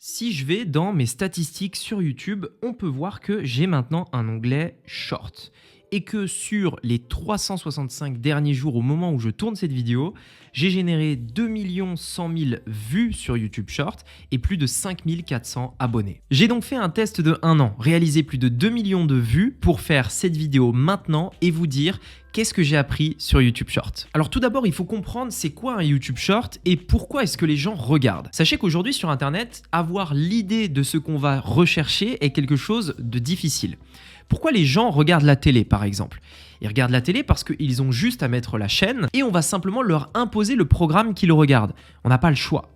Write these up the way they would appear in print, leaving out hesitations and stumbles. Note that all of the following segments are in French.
Si je vais dans mes statistiques sur YouTube, on peut voir que j'ai maintenant un onglet Short et que sur les 365 derniers jours au moment où je tourne cette vidéo, j'ai généré 2 100 000 vues sur YouTube Short et plus de 5 400 abonnés. J'ai donc fait un test de 1 an, réalisé plus de 2 millions de vues pour faire cette vidéo maintenant et vous dire qu'est-ce que j'ai appris sur YouTube Short. Alors tout d'abord, il faut comprendre c'est quoi un YouTube Short et pourquoi est-ce que les gens regardent. Sachez qu'aujourd'hui sur Internet, avoir l'idée de ce qu'on va rechercher est quelque chose de difficile. Pourquoi les gens regardent la télé par exemple? Ils regardent la télé parce qu'ils ont juste à mettre la chaîne et on va simplement leur imposer le programme qu'ils regardent. On n'a pas le choix.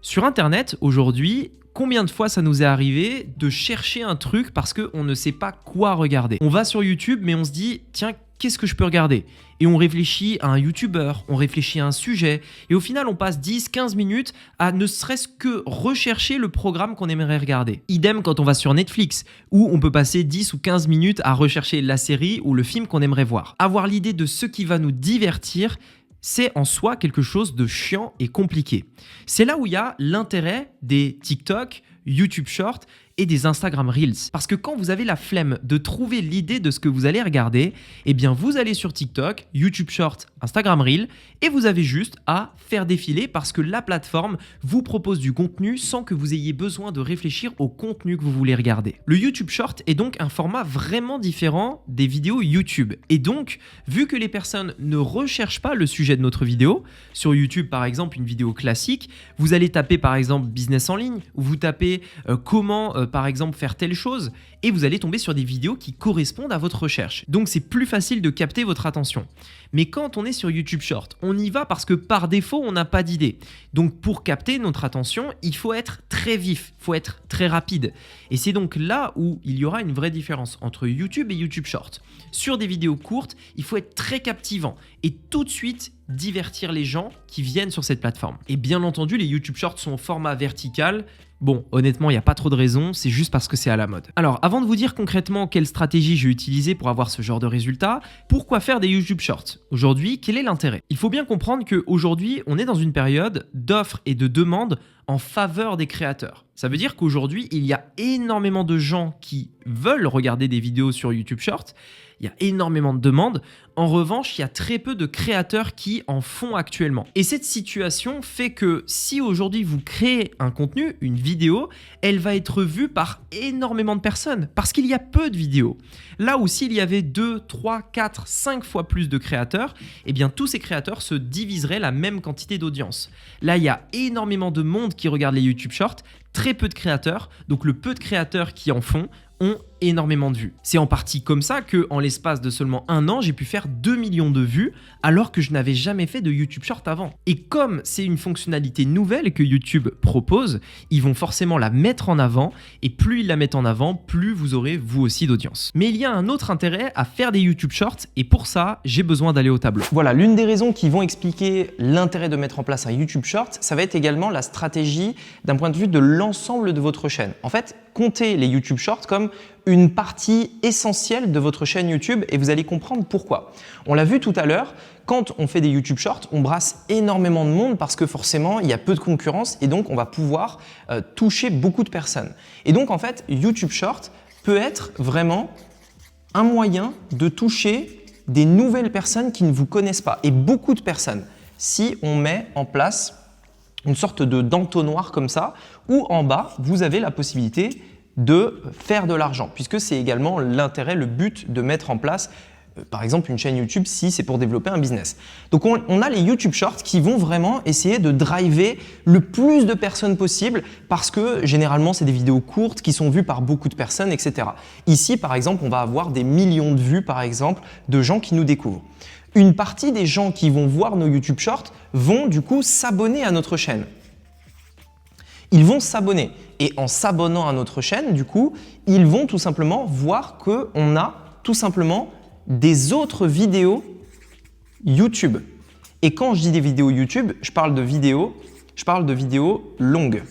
Sur Internet, aujourd'hui, combien de fois ça nous est arrivé de chercher un truc parce qu'on ne sait pas quoi regarder? On va sur YouTube mais on se dit tiens, qu'est-ce que je peux regarder? Et on réfléchit à un YouTuber, on réfléchit à un sujet, et au final on passe 10-15 minutes à ne serait-ce que rechercher le programme qu'on aimerait regarder. Idem quand on va sur Netflix, où on peut passer 10 ou 15 minutes à rechercher la série ou le film qu'on aimerait voir. Avoir l'idée de ce qui va nous divertir, c'est en soi quelque chose de chiant et compliqué. C'est là où il y a l'intérêt des TikTok, YouTube Short et des Instagram Reels. Parce que quand vous avez la flemme de trouver l'idée de ce que vous allez regarder, eh bien vous allez sur TikTok, YouTube Short, Instagram Reel et vous avez juste à faire défiler parce que la plateforme vous propose du contenu sans que vous ayez besoin de réfléchir au contenu que vous voulez regarder. Le YouTube Short est donc un format vraiment différent des vidéos YouTube. Et donc, vu que les personnes ne recherchent pas le sujet de notre vidéo, sur YouTube par exemple une vidéo classique, vous allez taper par exemple business en ligne ou vous tapez comment par exemple faire telle chose et vous allez tomber sur des vidéos qui correspondent à votre recherche. Donc c'est plus facile de capter votre attention. Mais quand on est sur YouTube Short, on y va parce que par défaut, on n'a pas d'idée. Donc pour capter notre attention, il faut être très vif, il faut être très rapide. Et c'est donc là où il y aura une vraie différence entre YouTube et YouTube Short. Sur des vidéos courtes, il faut être très captivant et tout de suite divertir les gens qui viennent sur cette plateforme. Et bien entendu, les YouTube Shorts sont au format vertical. Bon, honnêtement, il n'y a pas trop de raison, c'est juste parce que c'est à la mode. Alors, avant de vous dire concrètement quelle stratégie j'ai utilisée pour avoir ce genre de résultat, pourquoi faire des YouTube Shorts? Aujourd'hui, quel est l'intérêt? Il faut bien comprendre qu'aujourd'hui, on est dans une période d'offres et de demandes en faveur des créateurs. Ça veut dire qu'aujourd'hui, il y a énormément de gens qui veulent regarder des vidéos sur YouTube Shorts. Il y a énormément de demandes. En revanche, il y a très peu de créateurs qui en font actuellement. Et cette situation fait que si aujourd'hui vous créez un contenu, une vidéo, elle va être vue par énormément de personnes parce qu'il y a peu de vidéos. Là où s'il y avait 2, 3, 4, 5 fois plus de créateurs, eh bien tous ces créateurs se diviseraient la même quantité d'audience. Là, il y a énormément de monde qui regarde les YouTube Shorts, très peu de créateurs, donc le peu de créateurs qui en font ont énormément de vues. C'est en partie comme ça qu'en l'espace de seulement 1 an, j'ai pu faire 2 millions de vues alors que je n'avais jamais fait de YouTube Short avant. Et comme c'est une fonctionnalité nouvelle que YouTube propose, ils vont forcément la mettre en avant et plus ils la mettent en avant, plus vous aurez vous aussi d'audience. Mais il y a un autre intérêt à faire des YouTube Shorts et pour ça, j'ai besoin d'aller au tableau. Voilà, l'une des raisons qui vont expliquer l'intérêt de mettre en place un YouTube Short, ça va être également la stratégie d'un point de vue de l'ensemble de votre chaîne. En fait, comptez les YouTube Shorts comme une partie essentielle de votre chaîne YouTube et vous allez comprendre pourquoi. On l'a vu tout à l'heure, quand on fait des YouTube Shorts, on brasse énormément de monde parce que forcément, il y a peu de concurrence et donc on va pouvoir toucher beaucoup de personnes. Et donc en fait, YouTube Shorts peut être vraiment un moyen de toucher des nouvelles personnes qui ne vous connaissent pas et beaucoup de personnes si on met en place une sorte d'entonnoir comme ça où en bas, vous avez la possibilité de faire de l'argent puisque c'est également l'intérêt, le but de mettre en place par exemple une chaîne YouTube si c'est pour développer un business. Donc on a les YouTube Shorts qui vont vraiment essayer de driver le plus de personnes possible parce que généralement c'est des vidéos courtes qui sont vues par beaucoup de personnes, etc. Ici par exemple, on va avoir des millions de vues par exemple de gens qui nous découvrent. Une partie des gens qui vont voir nos YouTube Shorts vont du coup s'abonner à notre chaîne. Ils vont s'abonner et en s'abonnant à notre chaîne, du coup, ils vont tout simplement voir qu'on a tout simplement des autres vidéos YouTube. Et quand je dis des vidéos YouTube, je parle de vidéos longues.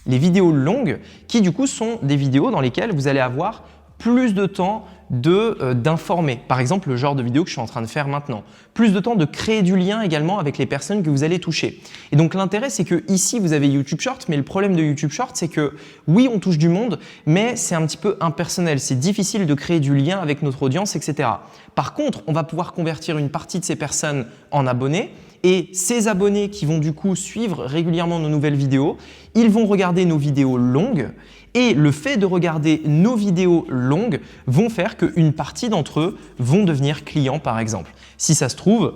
Les vidéos longues qui du coup sont des vidéos dans lesquelles vous allez avoir plus de temps, d'informer. Par exemple, le genre de vidéo que je suis en train de faire maintenant. Plus de temps de créer du lien également avec les personnes que vous allez toucher. Et donc l'intérêt, c'est que ici, vous avez YouTube Short, mais le problème de YouTube Short, c'est que oui, on touche du monde, mais c'est un petit peu impersonnel. C'est difficile de créer du lien avec notre audience, etc. Par contre, on va pouvoir convertir une partie de ces personnes en abonnés. Et ces abonnés qui vont du coup suivre régulièrement nos nouvelles vidéos, ils vont regarder nos vidéos longues et le fait de regarder nos vidéos longues vont faire qu'une partie d'entre eux vont devenir clients par exemple. Si ça se trouve,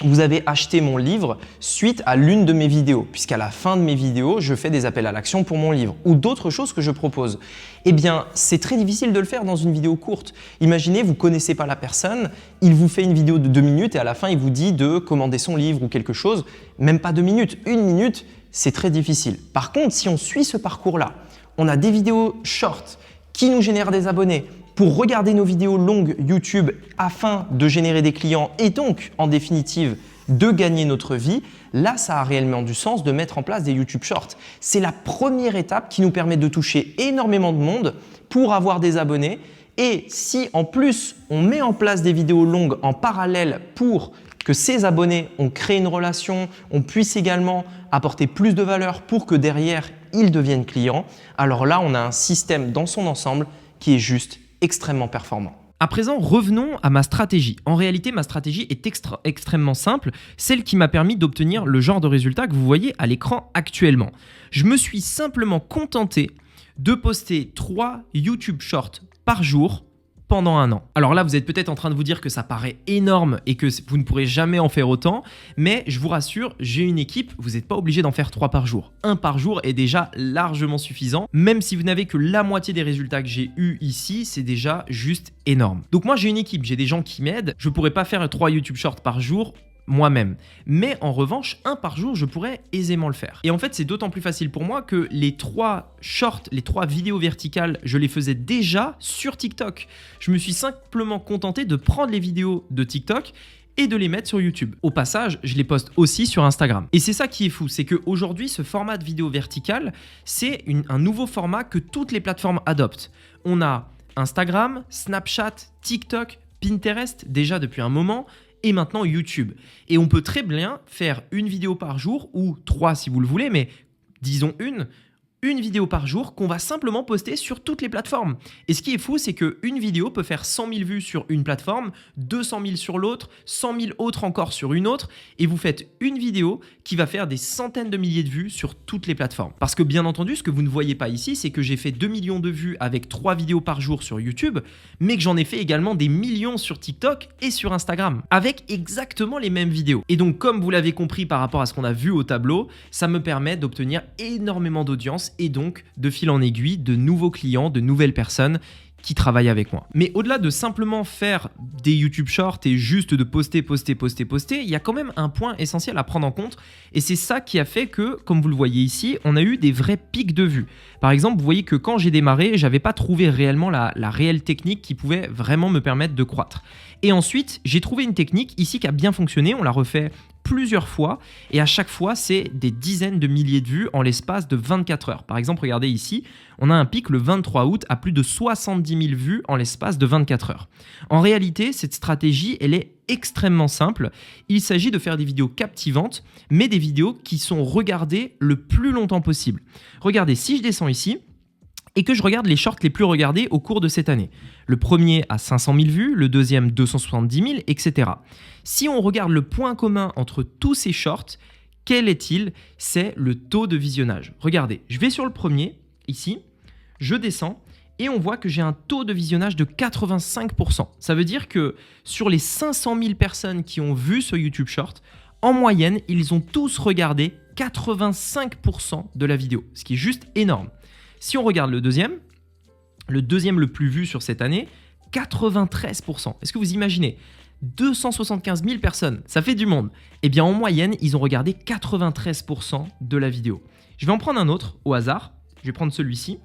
vous avez acheté mon livre suite à l'une de mes vidéos, puisqu'à la fin de mes vidéos, je fais des appels à l'action pour mon livre ou d'autres choses que je propose. Eh bien, c'est très difficile de le faire dans une vidéo courte. Imaginez, vous ne connaissez pas la personne, il vous fait une vidéo de 2 minutes et à la fin, il vous dit de commander son livre ou quelque chose, même pas 2 minutes, 1 minute, c'est très difficile. Par contre, si on suit ce parcours-là, on a des vidéos short qui nous génèrent des abonnés, pour regarder nos vidéos longues YouTube afin de générer des clients et donc, en définitive, de gagner notre vie, là, ça a réellement du sens de mettre en place des YouTube Shorts. C'est la première étape qui nous permet de toucher énormément de monde pour avoir des abonnés. Et si en plus, on met en place des vidéos longues en parallèle pour que ces abonnés, on crée une relation, on puisse également apporter plus de valeur pour que derrière, ils deviennent clients, alors là, on a un système dans son ensemble qui est juste extrêmement performant. À présent, revenons à ma stratégie. En réalité, ma stratégie est extrêmement simple, celle qui m'a permis d'obtenir le genre de résultat que vous voyez à l'écran actuellement. Je me suis simplement contenté de poster 3 YouTube Shorts par jour pendant un an. Alors là, vous êtes peut-être en train de vous dire que ça paraît énorme et que vous ne pourrez jamais en faire autant, mais je vous rassure, j'ai une équipe, vous n'êtes pas obligé d'en faire 3 par jour. 1 par jour est déjà largement suffisant, même si vous n'avez que la moitié des résultats que j'ai eu ici, c'est déjà juste énorme. Donc moi, j'ai une équipe, j'ai des gens qui m'aident, je ne pourrais pas faire 3 YouTube Shorts par jour moi-même. Mais en revanche, 1 par jour, je pourrais aisément le faire. Et en fait, c'est d'autant plus facile pour moi que les 3 shorts, les 3 vidéos verticales, je les faisais déjà sur TikTok. Je me suis simplement contenté de prendre les vidéos de TikTok et de les mettre sur YouTube. Au passage, je les poste aussi sur Instagram. Et c'est ça qui est fou, c'est qu'aujourd'hui, ce format de vidéo verticale, c'est un nouveau format que toutes les plateformes adoptent. On a Instagram, Snapchat, TikTok, Pinterest, déjà depuis un moment, et maintenant YouTube. Et on peut très bien faire une vidéo par jour, ou 3 si vous le voulez, mais disons une vidéo par jour qu'on va simplement poster sur toutes les plateformes. Et ce qui est fou, c'est qu'une vidéo peut faire 100 000 vues sur une plateforme, 200 000 sur l'autre, 100 000 autres encore sur une autre, et vous faites une vidéo qui va faire des centaines de milliers de vues sur toutes les plateformes. Parce que bien entendu, ce que vous ne voyez pas ici, c'est que j'ai fait 2 millions de vues avec 3 vidéos par jour sur YouTube, mais que j'en ai fait également des millions sur TikTok et sur Instagram, avec exactement les mêmes vidéos. Et donc, comme vous l'avez compris par rapport à ce qu'on a vu au tableau, ça me permet d'obtenir énormément d'audience et donc, de fil en aiguille, de nouveaux clients, de nouvelles personnes qui travaillent avec moi. Mais au-delà de simplement faire des YouTube Shorts et juste de poster, il y a quand même un point essentiel à prendre en compte et c'est ça qui a fait que, comme vous le voyez ici, on a eu des vrais pics de vues. Par exemple, vous voyez que quand j'ai démarré, j'avais pas trouvé réellement la réelle technique qui pouvait vraiment me permettre de croître. Et ensuite, j'ai trouvé une technique ici qui a bien fonctionné, on l'a refait plusieurs fois et à chaque fois, c'est des dizaines de milliers de vues en l'espace de 24 heures. Par exemple, regardez ici, on a un pic le 23 août à plus de 70 000 vues en l'espace de 24 heures. En réalité, cette stratégie, elle est extrêmement simple. Il s'agit de faire des vidéos captivantes, mais des vidéos qui sont regardées le plus longtemps possible. Regardez, si je descends ici, et que je regarde les shorts les plus regardés au cours de cette année. Le premier a 500 000 vues, le deuxième 270 000, etc. Si on regarde le point commun entre tous ces shorts, quel est-il? C'est le taux de visionnage. Regardez, je vais sur le premier, ici, je descends, et on voit que j'ai un taux de visionnage de 85%. Ça veut dire que sur les 500 000 personnes qui ont vu ce YouTube Short, en moyenne, ils ont tous regardé 85% de la vidéo, ce qui est juste énorme. Si on regarde le deuxième le plus vu sur cette année, 93%. Est-ce que vous imaginez 275 000 personnes, ça fait du monde. Eh bien, en moyenne, ils ont regardé 93% de la vidéo. Je vais en prendre un autre au hasard. Je vais prendre celui-ci.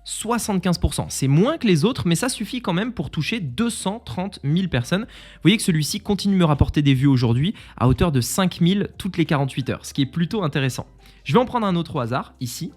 75%. C'est moins que les autres, mais ça suffit quand même pour toucher 230 000 personnes. Vous voyez que celui-ci continue de me rapporter des vues aujourd'hui à hauteur de 5 000 toutes les 48 heures, ce qui est plutôt intéressant. Je vais en prendre un autre au hasard, ici.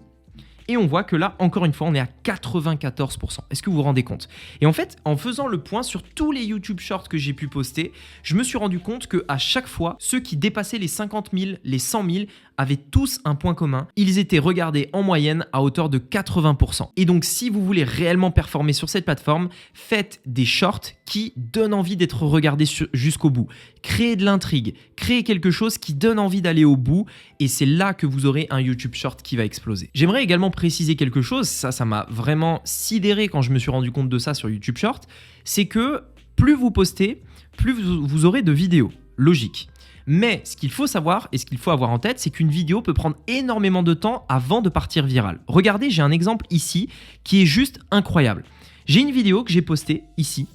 Et on voit que là, encore une fois, on est à 94%. Est-ce que vous vous rendez compte? Et en fait, en faisant le point sur tous les YouTube Shorts que j'ai pu poster, je me suis rendu compte qu'à chaque fois, ceux qui dépassaient les 50 000, les 100 000 avaient tous un point commun. Ils étaient regardés en moyenne à hauteur de 80%. Et donc, si vous voulez réellement performer sur cette plateforme, faites des shorts qui donnent envie d'être regardés jusqu'au bout. Créez de l'intrigue, créez quelque chose qui donne envie d'aller au bout et c'est là que vous aurez un YouTube Short qui va exploser. J'aimerais également préciser quelque chose, ça m'a vraiment sidéré quand je me suis rendu compte de ça sur YouTube Short, c'est que plus vous postez, plus vous aurez de vidéos. Logique. Mais ce qu'il faut savoir et ce qu'il faut avoir en tête, c'est qu'une vidéo peut prendre énormément de temps avant de partir virale. Regardez, j'ai un exemple ici qui est juste incroyable. J'ai une vidéo que j'ai postée ici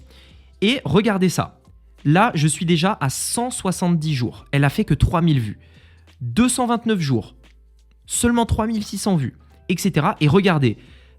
et regardez ça. Là, je suis déjà à 170 jours. Elle a fait que 3000 vues. 229 jours. Seulement 3600 vues, etc. Et regardez,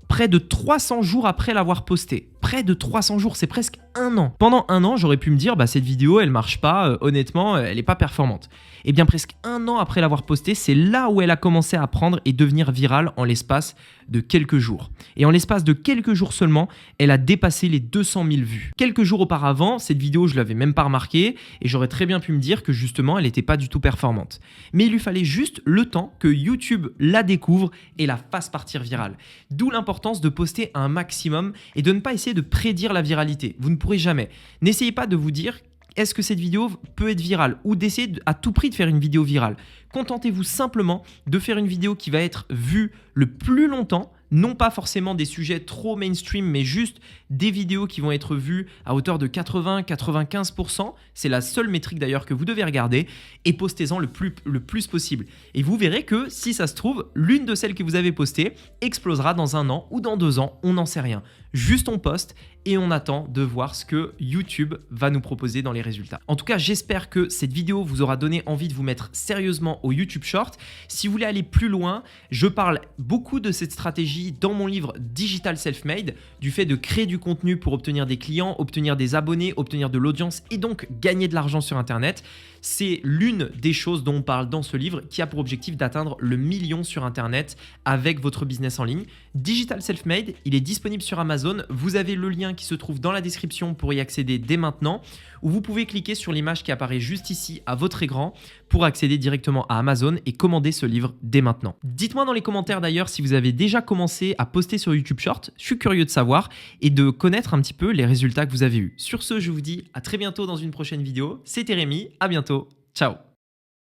près de 300 jours après l'avoir postée. Près de 300 jours, c'est presque un an. Pendant un an, j'aurais pu me dire, cette vidéo, elle marche pas, honnêtement, elle n'est pas performante. Et bien presque un an après l'avoir postée, c'est là où elle a commencé à prendre et devenir virale en l'espace de quelques jours. Et en l'espace de quelques jours seulement, elle a dépassé les 200 000 vues. Quelques jours auparavant, cette vidéo, je ne l'avais même pas remarquée et j'aurais très bien pu me dire que justement, elle n'était pas du tout performante. Mais il lui fallait juste le temps que YouTube la découvre et la fasse partir virale. D'où l'importance de poster un maximum et de ne pas essayer de prédire la viralité. Vous ne pourrez jamais. N'essayez pas de vous dire est-ce que cette vidéo peut être virale ou d'essayer à tout prix de faire une vidéo virale. Contentez-vous simplement de faire une vidéo qui va être vue le plus longtemps, non pas forcément des sujets trop mainstream, mais juste des vidéos qui vont être vues à hauteur de 80-95%. C'est la seule métrique d'ailleurs que vous devez regarder et postez-en le plus possible. Et vous verrez que si ça se trouve, l'une de celles que vous avez postées explosera dans un an ou dans 2 ans, on n'en sait rien. Juste on poste et on attend de voir ce que YouTube va nous proposer dans les résultats. En tout cas, j'espère que cette vidéo vous aura donné envie de vous mettre sérieusement au YouTube Short. Si vous voulez aller plus loin, je parle beaucoup de cette stratégie dans mon livre Digital Self-Made, du fait de créer du contenu pour obtenir des clients, obtenir des abonnés, obtenir de l'audience et donc gagner de l'argent sur Internet. C'est l'une des choses dont on parle dans ce livre qui a pour objectif d'atteindre le 1 million sur Internet avec votre business en ligne. Digital Self-Made, il est disponible sur Amazon. Vous avez le lien qui se trouve dans la description pour y accéder dès maintenant, ou vous pouvez cliquer sur l'image qui apparaît juste ici à votre écran pour accéder directement à Amazon et commander ce livre dès maintenant. Dites-moi dans les commentaires d'ailleurs si vous avez déjà commencé à poster sur YouTube Short. Je suis curieux de savoir et de connaître un petit peu les résultats que vous avez eus. Sur ce, je vous dis à très bientôt dans une prochaine vidéo. C'était Rémi, à bientôt. Ciao.